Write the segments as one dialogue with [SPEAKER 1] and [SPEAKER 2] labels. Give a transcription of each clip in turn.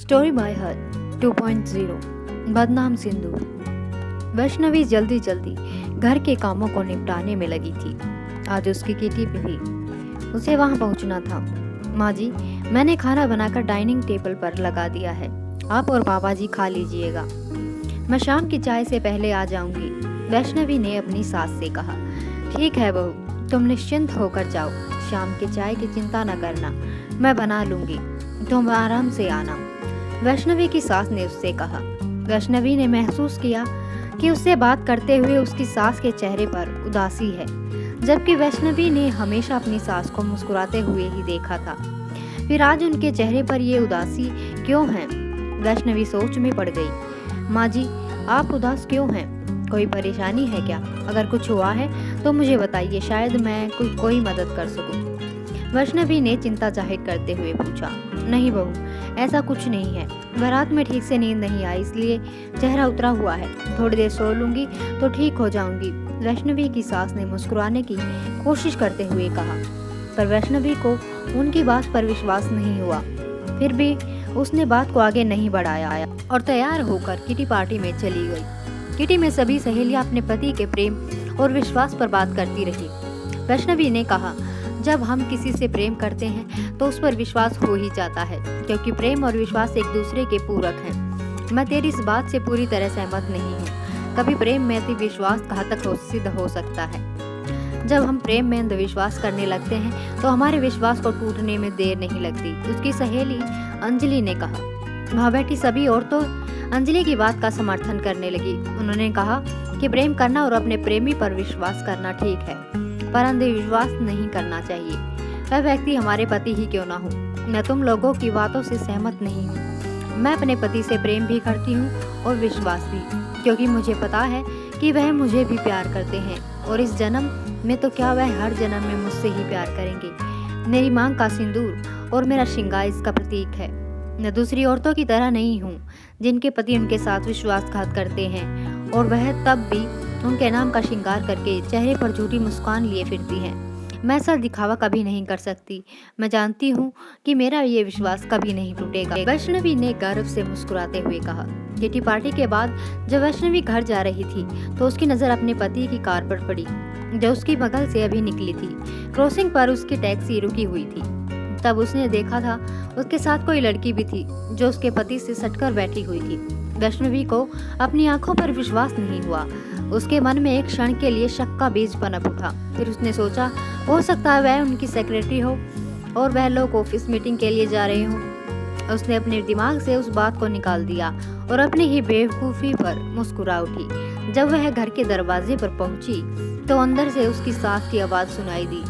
[SPEAKER 1] Story by हर 2.0 बदनाम सिंधु। वैष्णवी जल्दी जल्दी घर के कामों को निपटाने में लगी थी। आज उसकी किटी भी थी, उसे वहां पहुंचना था। माँ जी, मैंने खाना बनाकर डाइनिंग टेबल पर लगा दिया है, आप और पापा जी खा लीजिएगा। मैं शाम की चाय से पहले आ जाऊंगी, वैष्णवी ने अपनी सास से कहा। ठीक है बहू, तुम निश्चिंत होकर जाओ, शाम की चाय की चिंता न करना, मैं बना लूंगी, तुम आराम से आना, वैष्णवी की सास ने उससे कहा। वैष्णवी ने महसूस किया कि उससे बात करते हुए उसकी सास के चेहरे पर उदासी है, जबकि वैष्णवी ने हमेशा अपनी सास को मुस्कुराते हुए ही देखा था। फिर आज उनके चेहरे पर ये उदासी क्यों है? वैष्णवी सोच में पड़ गई। माँ जी, आप उदास क्यों हैं? कोई परेशानी है क्या? अगर कुछ हुआ है तो मुझे बताइए, शायद मैं कोई मदद कर सकूं। वैष्णवी ने चिंता जाहिर करते हुए पूछा। नहीं बहू, ऐसा कुछ नहीं है, वह रात में ठीक से नींद नहीं आई, इसलिए चेहरा उतरा हुआ है, थोड़ी देर सो लूंगी तो ठीक हो जाऊंगी, वैष्णवी की सास ने मुस्कुराने की कोशिश करते हुए कहा। पर वैष्णवी को उनकी बात पर विश्वास नहीं हुआ। फिर भी उसने बात को आगे नहीं बढ़ाया और तैयार होकर किटी पार्टी में चली गई। किटी में सभी सहेलियां अपने पति के प्रेम और विश्वास पर बात करती रही। वैष्णवी ने कहा, जब हम किसी से प्रेम करते हैं तो उस पर विश्वास हो ही जाता है, क्योंकि प्रेम और विश्वास एक दूसरे के पूरक हैं। मैं तेरी इस बात से पूरी तरह सहमत नहीं हूँ। कभी प्रेम में अति विश्वास घातक सिद्ध हो सकता है। जब हम प्रेम में अंधविश्वास करने लगते हैं तो हमारे विश्वास को टूटने में देर नहीं लगती, उसकी सहेली अंजलि ने कहा। वहाँ बैठी सभी औरतों अंजलि की बात का समर्थन करने लगी। उन्होंने कहा कि प्रेम करना और अपने प्रेमी पर विश्वास करना ठीक है, पर अंधविश्वास नहीं करना चाहिए, वह व्यक्ति हमारे पति ही क्यों ना हो। मैं तुम लोगों की बातों से सहमत नहीं हूँ। मैं अपने पति से प्रेम भी करती हूँ और विश्वास भी, क्योंकि मुझे पता है कि वह मुझे भी प्यार करते हैं, और इस जन्म में तो क्या वह हर जन्म में मुझसे ही प्यार करेंगे। मेरी मांग का सिंदूर और मेरा श्रृंगार इसका प्रतीक है। मैं दूसरी औरतों की तरह नहीं हूँ जिनके पति उनके साथ विश्वासघात करते हैं और वह तब भी उनके नाम का श्रृंगार करके चेहरे पर झूठी मुस्कान लिए फिरती हैं। मैं ऐसा दिखावा कभी नहीं कर सकती। मैं जानती हूँ कि मेरा ये विश्वास कभी नहीं टूटेगा, वैष्णवी ने गर्व से मुस्कुराते हुए कहा। किटी पार्टी के बाद जब वैष्णवी घर जा रही थी तो उसकी नजर अपने पति की कार पर पड़ी, जो उसकी बगल से अभी निकली थी। क्रॉसिंग पर उसकी टैक्सी रुकी हुई थी। तब उसने देखा था उसके साथ कोई लड़की भी थी, जो उसके पति से सटकर बैठी हुई थी। वैष्णवी को अपनी आंखों पर विश्वास नहीं हुआ। उसके मन में एक क्षण के लिए शक का बीज पनप उठा। फिर उसने सोचा, हो सकता है वह उनकी सेक्रेटरी हो और वह लोग ऑफिस मीटिंग के लिए जा रहे हों। उसने अपने दिमाग से उस बात को निकाल दिया और अपनी ही बेवकूफ़ी पर मुस्कुरा उठी। जब वह घर के दरवाजे पर पहुंची तो अंदर से उसकी सास की आवाज़ सुनाई दी।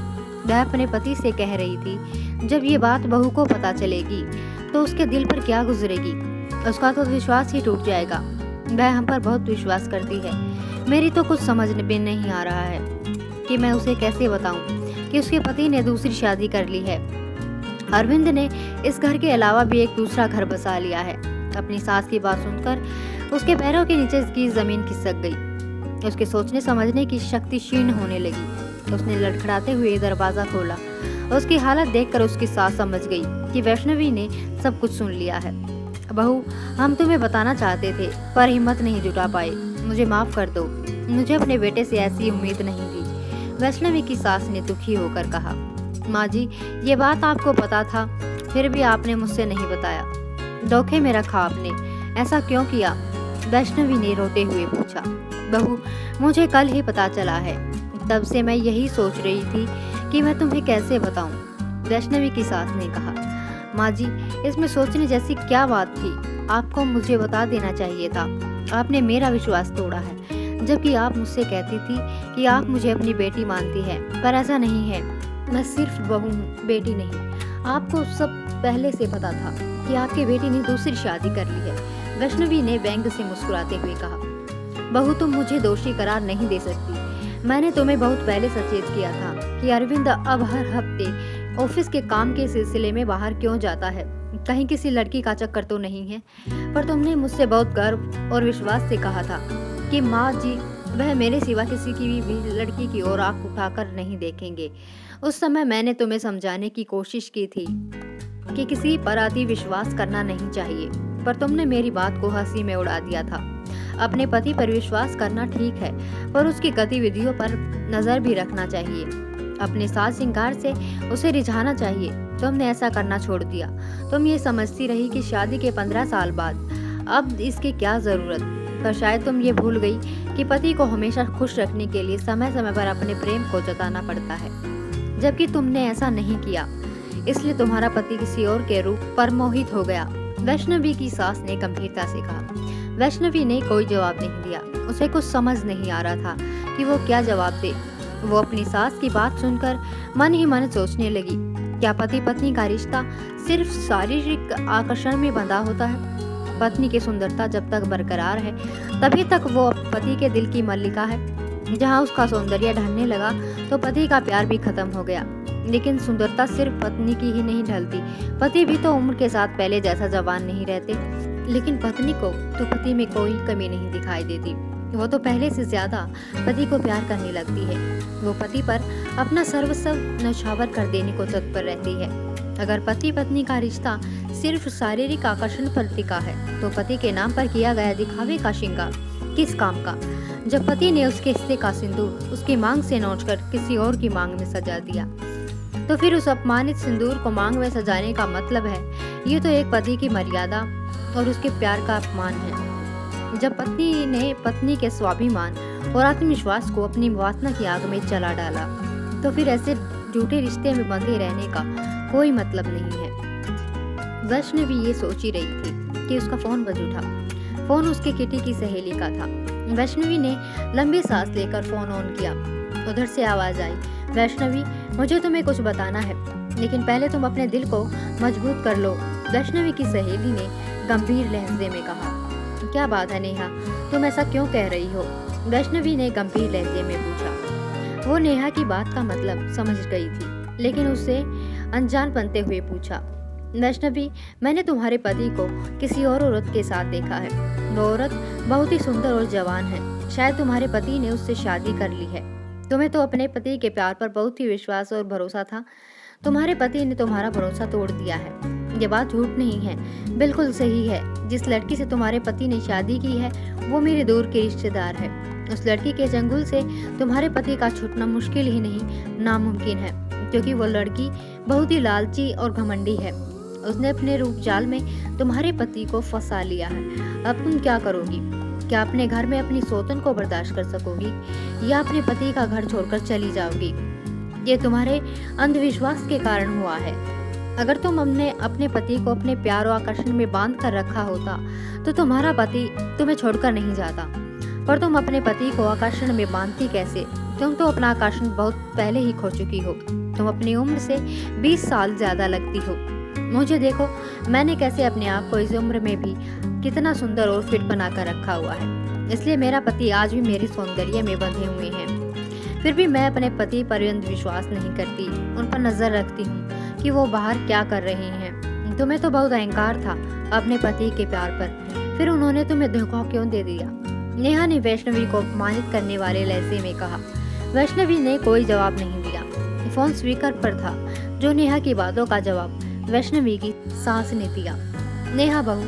[SPEAKER 1] वह अपने पति से कह रही थी, जब ये बात बहू को पता चलेगी तो उसके दिल पर क्या गुजरेगी। उसका तो विश्वास ही टूट जाएगा। वह हम पर बहुत विश्वास करती है। मेरी तो कुछ समझ में नहीं आ रहा है कि मैं उसे कैसे बताऊं कि उसके पति ने दूसरी शादी कर ली है। अरविंद ने इस घर के अलावा भी एक दूसरा घर बसा लिया है। अपनी सास की बात सुनकर उसके पैरों के नीचे की जमीन खिसक गई। उसके सोचने समझने की शक्ति क्षीण होने लगी। उसने लड़खड़ाते हुए दरवाजा खोला। उसकी हालत देखकर उसकी सास समझ गई कि वैष्णवी ने सब कुछ सुन लिया है। बहू, हम तुम्हें बताना चाहते थे पर हिम्मत नहीं जुटा पाए, मुझे माफ कर दो, मुझे अपने बेटे से ऐसी उम्मीद नहीं थी, वैष्णवी की सास ने दुखी होकर कहा। माँ जी, ये बात आपको पता था, फिर भी आपने मुझसे नहीं बताया, धोखे में रखा आपने, ऐसा क्यों किया? वैष्णवी ने रोते हुए पूछा। बहू, मुझे कल ही पता चला है, तब से मैं यही सोच रही थी कि मैं तुम्हें कैसे बताऊं, वैष्णवी की सास ने कहा। माँ जी, इसमें सोचने जैसी क्या बात थी? आपको मुझे बता देना चाहिए था। आपने मेरा विश्वास तोड़ा है, जबकि आप मुझसे कहती थी कि आप मुझे अपनी बेटी मानती हैं, पर ऐसा नहीं है। मैं सिर्फ बहू हूँ, बेटी नहीं। आपको सब पहले से पता था कि आपकी बेटी ने दूसरी शादी कर ली है, वैष्णवी ने व्यंग से मुस्कुराते हुए कहा। बहू, तुम मुझे दोषी करार नहीं दे सकती। मैंने तुम्हें बहुत पहले सचेत किया था कि अरविंद अब हर हफ्ते ऑफिस के काम के सिलसिले में बाहर क्यों जाता है, कहीं किसी लड़की का चक्कर तो नहीं है। पर तुमने मुझसे बहुत गर्व और विश्वास से कहा था कि माँ जी, वह मेरे सिवा किसी की भी लड़की की ओर आंख उठाकर नहीं देखेंगे। उस समय मैंने तुम्हें समझाने की कोशिश की थी कि किसी पर अति विश्वास करना नहीं चाहिए, पर तुमने मेरी बात को हंसी में उड़ा दिया था। अपने पति पर विश्वास करना ठीक है, पर उसकी गतिविधियों पर नजर भी रखना चाहिए। अपने साज श्रृंगार से उसे रिझाना चाहिए। तुमने ऐसा करना छोड़ दिया। तुम ये समझती रही कि शादी के 15 साल बाद अब इसकी क्या जरूरत, पर शायद तुम ये भूल गई कि पति को हमेशा खुश रखने के लिए समय समय पर अपने प्रेम को जताना पड़ता है, जबकि तुमने ऐसा नहीं किया। इसलिए तुम्हारा पति किसी और के रूप पर मोहित हो गया। वैष्णवी की सास ने गंभीरता से कहा। वैष्णवी ने कोई जवाब नहीं दिया। उसे कुछ समझ नहीं आ रहा था कि वो क्या जवाब दे। वो अपनी सास की बात सुनकर मन ही मन सोचने लगी, क्या पति पत्नी का रिश्ता सिर्फ शारीरिक आकर्षण में बंधा होता है? पत्नी की सुंदरता जब तक बरकरार है तभी तक वो पति के दिल की मल्लिका है। जहाँ उसका सौंदर्य ढलने लगा तो पति का प्यार भी खत्म हो गया। लेकिन सुंदरता सिर्फ पत्नी की ही नहीं ढलती, पति भी तो उम्र के साथ पहले जैसा जवान नहीं रहते। लेकिन पत्नी को तो पति में कोई कमी नहीं दिखाई देती। वो तो पहले से ज्यादा पति को प्यार करने लगती है। वो पति पर अपना सर्वस्व न्यौछावर कर देने को तत्पर रहती है। अगर पति पत्नी का रिश्ता सिर्फ शारीरिक आकर्षण पर टिका है तो पति के नाम पर किया गया दिखावे का श्रृंगार किस काम का? जब पति ने उसके हिस्से का सिंदूर उसकी मांग से नोचकर किसी और की मांग में सजा दिया, तो फिर उस अपमानित सिंदूर को मांग में सजाने का मतलब है ये तो एक पति की मर्यादा और उसके प्यार का अपमान है। जब पत्नी ने पत्नी के स्वाभिमान और आत्मविश्वास को अपनी वासना की आग में जला डाला, तो फिर ऐसे झूठे रिश्ते में बंधे रहने का कोई मतलब नहीं है। वैष्णवी ये सोच ही रही थी कि उसका फोन बज उठा। फोन उसके किटी की सहेली का था। वैष्णवी ने लंबी सांस लेकर फोन ऑन किया। उधर से आवाज आई, वैष्णवी, मुझे तुम्हें कुछ बताना है, लेकिन पहले तुम अपने दिल को मजबूत कर लो। वैष्णवी की सहेली ने गंभीर लहजे में कहा। क्या बात है नेहा, तुम ऐसा क्यों कह रही हो? वैष्णवी ने गंभीर लहजे में पूछा। वो नेहा की बात का मतलब समझ गई थी, लेकिन उसे अनजान बनते हुए पूछा, वैष्णवी, मैंने तुम्हारे पति को किसी और औरत के साथ देखा है। वो औरत बहुत ही सुंदर और जवान है। शायद तुम्हारे पति ने उससे शादी कर ली है। तुम्हें तो अपने पति के प्यार पर बहुत ही विश्वास और भरोसा था। तुम्हारे पति ने तुम्हारा भरोसा तोड़ दिया है। ये बात झूठ नहीं है, बिल्कुल सही है। जिस लड़की से तुम्हारे पति ने शादी की है वो मेरे दूर की रिश्तेदार है। उस लड़की के चंगुल से तुम्हारे पति का छूटना मुश्किल ही नहीं, नामुमकिन है, क्योंकि वो लड़की बहुत ही लालची और घमंडी है। उसने अपने रूप जाल में तुम्हारे पति को फंसा लिया है। अब तुम क्या करोगी? क्या अपने घर में अपनी सौतन को बर्दाश्त कर सकोगी या अपने पति का घर छोड़कर चली जाओगी? ये तुम्हारे अंधविश्वास के कारण हुआ है। अगर तुम अपने पति को अपने प्यार और आकर्षण में बांध कर रखा होता तो तुम्हारा पति तुम्हें छोड़कर नहीं जाता। पर तुम अपने पति को आकर्षण में बांधती कैसे? तुम तो अपना आकर्षण बहुत पहले ही खो चुकी हो। तुम अपनी उम्र से 20 साल ज्यादा लगती हो। मुझे देखो, मैंने कैसे अपने आप को इस उम्र में भी कितना सुंदर और फिट बना कर रखा हुआ है। इसलिए मेरा पति आज भी मेरे सौंदर्य में बंधे हुए हैं। फिर भी मैं अपने पति पर विश्वास नहीं करती। उन पर नजर रखती हूँ कि वो बाहर क्या कर रहे हैं। तुम्हें तो बहुत अहंकार था अपने पति के प्यार पर, फिर उन्होंने तुम्हें धोखा क्यों दे दिया? नेहा ने वैष्णवी को अपमानित करने वाले लहजे में कहा। वैष्णवी ने कोई जवाब नहीं दिया। फोन स्पीकर पर था। जो नेहा की बातों का जवाब वैष्णवी की सास ने दिया। नेहा बहू,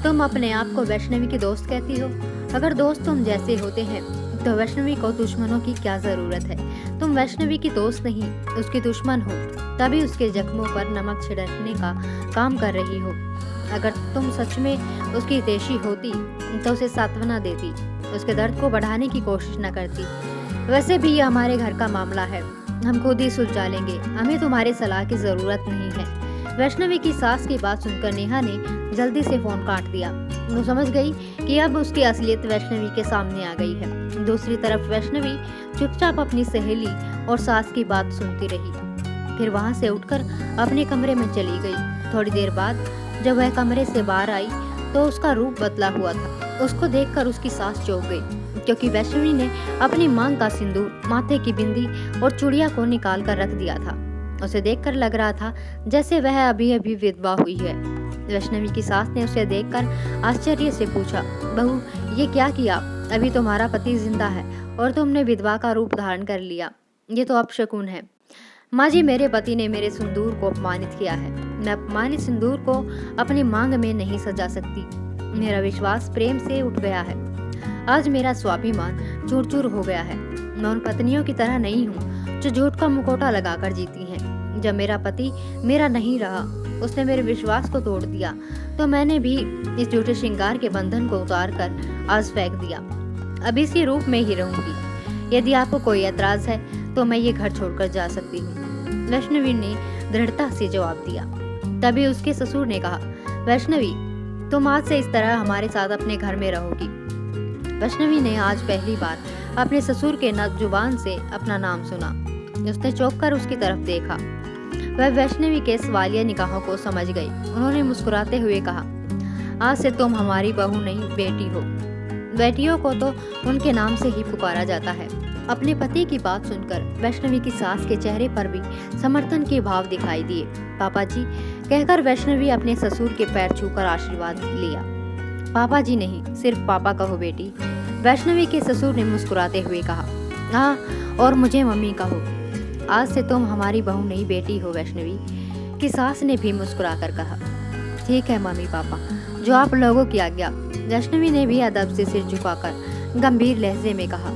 [SPEAKER 1] तुम अपने आप को वैष्णवी की दोस्त कहती हो। अगर दोस्त तुम जैसे होते हैं तो वैष्णवी को दुश्मनों की क्या जरूरत है? तुम वैष्णवी की दोस्त नहीं, उसकी दुश्मन हो, तभी उसके जख्मों पर नमक छिड़कने का काम कर रही हो। अगर तुम सच में उसकी हितैषी होती तो उसे सांत्वना देती, उसके दर्द को बढ़ाने की कोशिश न करती। वैसे भी ये हमारे घर का मामला है, हम खुद ही सुलझा लेंगे। हमें तुम्हारी सलाह की जरूरत नहीं है। वैष्णवी की सास की बात सुनकर नेहा ने जल्दी से फोन काट दिया। वो समझ गई कि अब उसकी असलियत वैष्णवी के सामने आ गई है। दूसरी तरफ वैष्णवी चुपचाप अपनी सहेली और सास की बात सुनती रही। फिर वहां से उठकर अपने कमरे में चली गई। थोड़ी देर बाद जब वह कमरे से बाहर आई तो उसका रूप बदला हुआ था। उसको देखकर उसकी सास चौंक गई, क्योंकि वैष्णवी ने अपनी मांग का सिंदूर, माथे की बिंदी और चूड़िया को निकाल कर रख दिया था। उसे देखकर लग रहा था जैसे वह अभी अभी विधवा हुई है। वैष्णवी की सास ने उसे देखकर आश्चर्य से पूछा, बहू, ये क्या किया? अभी तुम्हारा पति जिंदा है और तुमने विधवा का रूप धारण कर लिया। ये तो अपशकुन है। माँ जी, मेरे पति ने मेरे सिंदूर को अपमानित किया है। मैं अपमानित सिंदूर को अपनी मांग में नहीं सजा सकती। मेरा विश्वास प्रेम से उठ गया है। आज मेरा स्वाभिमान चूर चूर हो गया है। मैं उन पत्नियों की तरह नहीं हूँ जो झूठ का मुखौटा लगाकर जीती हैं। जब मेरा पति मेरा नहीं रहा, उसने मेरे विश्वास को तोड़ दिया, तो मैंने भी इस झूठे श्रृंगार के बंधन को उतार कर आज फेंक दिया। अब इसी रूप में ही रहूंगी। यदि आपको कोई एतराज है तो मैं ये घर छोड़कर जा सकती हूँ। वैष्णवी ने दृढ़ता से जवाब दिया। तभी उसके ससुर ने कहा, वैष्णवी, तुम आज से इस तरह हमारे साथ अपने घर में रहोगी। वैष्णवी ने आज पहली बार अपने ससुर के जुबान से अपना नाम सुना। उसने चौंक कर उसकी तरफ देखा। वह वैष्णवी के सवालिया निगाहों को समझ गई। उन्होंने मुस्कुराते हुए कहा, आज से तुम हमारी बहू नहीं, बेटी हो। बेटियों को तो उनके नाम से ही पुकारा जाता है। अपने पति की बात सुनकर वैष्णवी की सास के चेहरे पर भी समर्थन के भाव दिखाई दिए। पापा जी कहकर वैष्णवी अपने ससुर के पैर छूकर आशीर्वाद लिया। पापा जी नहीं, सिर्फ पापा कहो बेटी, वैष्णवी के ससुर ने मुस्कुराते हुए कहा। हाँ, और मुझे मम्मी कहो। आज से तुम हमारी बहू नहीं, बेटी हो, वैष्णवी की सास ने भी मुस्कुराकर कहा। ठीक है मम्मी पापा, जो आप लोगों की आज्ञा। वैष्णवी ने भी अदब से सिर झुकाकर गंभीर लहजे में कहा।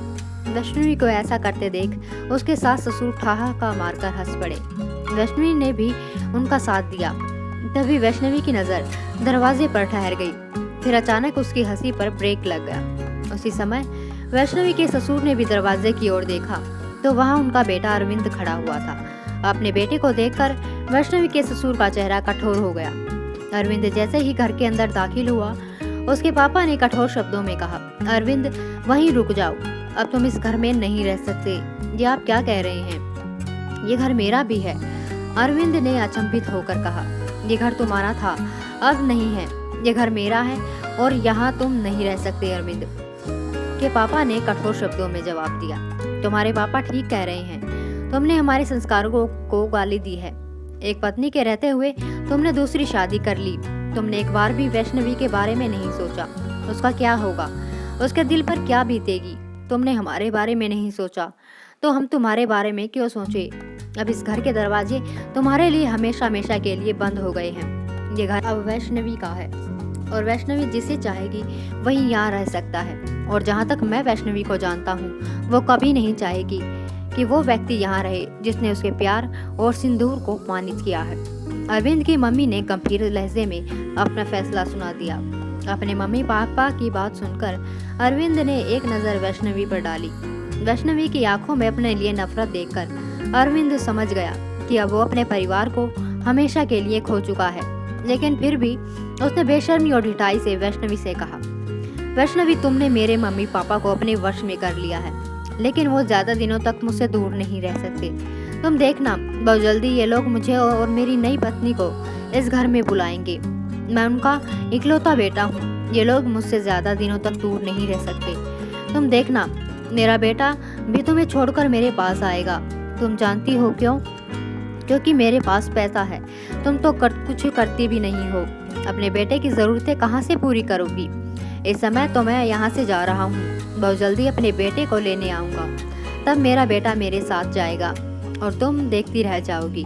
[SPEAKER 1] वैष्णवी को ऐसा करते देख उसके सास ससुर ठहाका मारकर हंस पड़े। वैष्णवी ने भी उनका साथ दिया। तभी वैष्णवी की नज़र दरवाजे पर ठहर गई। फिर अचानक उसकी हंसी पर ब्रेक लग गया। उसी समय वैष्णवी के ससुर ने भी दरवाजे की ओर देखा तो वहाँ उनका बेटा अरविंद खड़ा हुआ था। अपने बेटे को देखकर वैष्णवी के ससुर का चेहरा कठोर हो गया। अरविंद जैसे ही घर के अंदर दाखिल हुआ, उसके पापा ने कठोर शब्दों में कहा, अरविंद वहीं रुक जाओ, अब तुम इस घर में नहीं रह सकते। ये आप क्या कह रहे हैं? ये घर मेरा भी है। अरविंद ने अचंभित होकर कहा, ये घर तुम्हारा था, अब नहीं है। ये घर मेरा है और यहाँ तुम नहीं रह सकते। अरविंद के पापा ने कठोर शब्दों में जवाब दिया, तुम्हारे पापा ठीक कह रहे हैं। तुमने हमारे संस्कारों को गाली दी है। एक पत्नी के रहते हुए तुमने दूसरी शादी कर ली। तुमने एक बार भी वैष्णवी के बारे में नहीं सोचा, उसका क्या होगा, उसके दिल पर क्या बीतेगी। तुमने हमारे बारे में नहीं सोचा, तो हम तुम्हारे बारे में क्यों सोचे। अब इस घर के दरवाजे तुम्हारे लिए हमेशा हमेशा के लिए बंद हो गए हैं। ये घर अब वैष्णवी का है और वैष्णवी जिसे चाहेगी वही यहाँ रह सकता है। और जहाँ तक मैं वैष्णवी को जानता हूँ, वो कभी नहीं चाहेगी कि वो व्यक्ति यहाँ रहे जिसने उसके प्यार और सिंदूर को अपमानित किया है। अरविंद की मम्मी ने गंभीर लहजे में अपना फैसला सुना दिया। अपने मम्मी पापा की बात सुनकर अरविंद ने एक नज़र वैष्णवी पर डाली। वैष्णवी की आंखों में अपने लिए नफरत देखकर अरविंद समझ गया कि अब वो अपने परिवार को हमेशा के लिए खो चुका है। लेकिन फिर भी उसने बेशर्मी और ढिठाई से वैष्णवी से कहा, वैष्णवी, तुमने मेरे मम्मी पापा को अपने वश में कर लिया है, लेकिन वो ज़्यादा दिनों तक मुझसे दूर नहीं रह सकते। तुम देखना, बहुत जल्दी ये लोग मुझे और मेरी नई पत्नी को इस घर में बुलाएंगे। मैं उनका इकलौता बेटा हूँ। ये लोग मुझसे ज़्यादा दिनों तक दूर नहीं रह सकते। तुम देखना, मेरा बेटा भी तुम्हें छोड़कर मेरे पास आएगा। तुम जानती हो क्यों? क्योंकि मेरे पास पैसा है। तुम तो कुछ करती भी नहीं हो। अपने बेटे की ज़रूरतें कहाँ से पूरी करोगी? इस समय तो मैं यहाँ से जा रहा हूँ। बहुत जल्दी अपने बेटे को लेने आऊँगा। तब मेरा बेटा मेरे साथ जाएगा और तुम देखती रह जाओगी।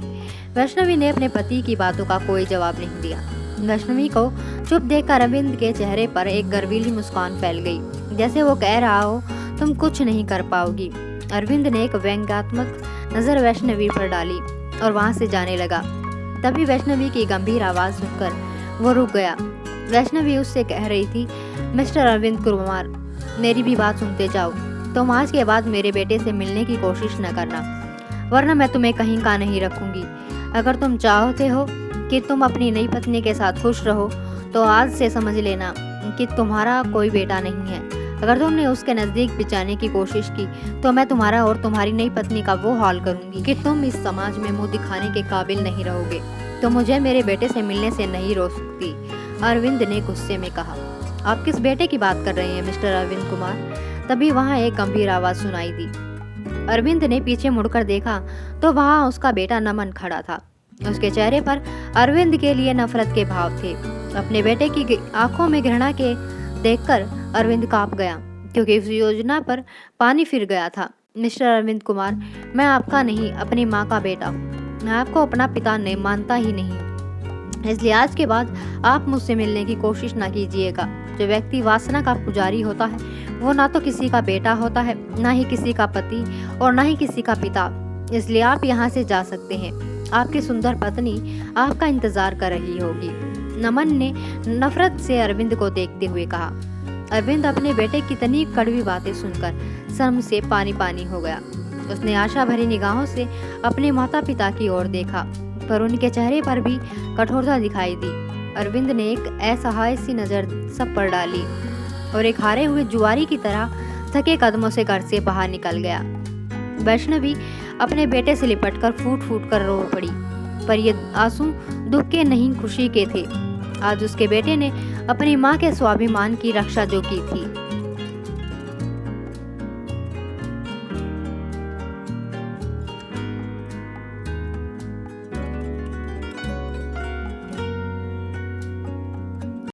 [SPEAKER 1] वैष्णवी ने अपने पति की बातों का कोई जवाब नहीं दिया। वैष्णवी को चुप देखकर अरविंद के चेहरे पर एक गर्वीली मुस्कान फैल गई, जैसे वो कह रहा हो, तुम कुछ नहीं कर पाओगी। अरविंद ने एक व्यंग्यात्मक नज़र वैष्णवी पर डाली और वहाँ से जाने लगा। तभी वैष्णवी की गंभीर आवाज़ सुनकर वो रुक गया। वैष्णवी उससे कह रही थी, मिस्टर अरविंद कुमार, मेरी भी बात सुनते जाओ। तुम आज के बाद मेरे बेटे से मिलने की कोशिश न करना, वरना मैं तुम्हें कहीं का नहीं रखूंगी। अगर तुम चाहते हो कि तुम अपनी नई पत्नी के साथ खुश रहो, तो आज से समझ लेना कि तुम्हारा कोई बेटा नहीं है। अगर तुमने उसके नज़दीक भी जाने की कोशिश की, तो मैं तुम्हारा और तुम्हारी नई पत्नी का वो हाल करूंगी कि तुम इस समाज में मुंह दिखाने के काबिल नहीं रहोगे। तो मुझे मेरे बेटे से मिलने से नहीं रोक सकती। अरविंद ने गुस्से में कहा, आप किस बेटे की बात कर रहे हैं मिस्टर अरविंद कुमार? तभी वहाँ एक गंभीर आवाज़ सुनाई दी। अरविंद ने पीछे मुड़कर देखा तो वहाँ उसका बेटा नमन खड़ा था। उसके चेहरे पर अरविंद के लिए नफरत के भाव थे। अपने बेटे की आंखों में घृणा के देखकर अरविंद कांप गया, क्योंकि उस योजना पर पानी फिर गया था। मिस्टर अरविंद कुमार, मैं आपका नहीं, अपनी माँ का बेटा हूँ। मैं आपको अपना पिता नहीं मानता ही नहीं। इसलिए आज के बाद आप मुझसे मिलने की कोशिश ना कीजिएगा। जो व्यक्ति वासना का पुजारी होता है वो ना तो किसी का बेटा होता है, ना ही किसी का पति और ना ही किसी का पिता। इसलिए आप यहाँ से जा सकते हैं। आपकी सुंदर पत्नी आपका इंतजार कर रही होगी। नमन ने नफरत से अरविंद को देखते हुए कहा। अरविंद अपने बेटे की इतनी कड़वी बातें सुनकर शर्म से पानी पानी हो गया। उसने आशा भरी निगाहों से अपने माता पिता की ओर देखा, पर उनके चेहरे पर भी कठोरता दिखाई दी। अरविंद ने एक असहाय सी नजर सब पर डाली और एक हारे हुए जुआरी की तरह थके कदमों से घर से बाहर निकल गया। वैष्णवी अपने बेटे से लिपटकर फूट फूट कर रो पड़ी, पर ये आंसू दुख के नहीं खुशी के थे। आज उसके बेटे ने अपनी माँ के स्वाभिमान की रक्षा जो की थी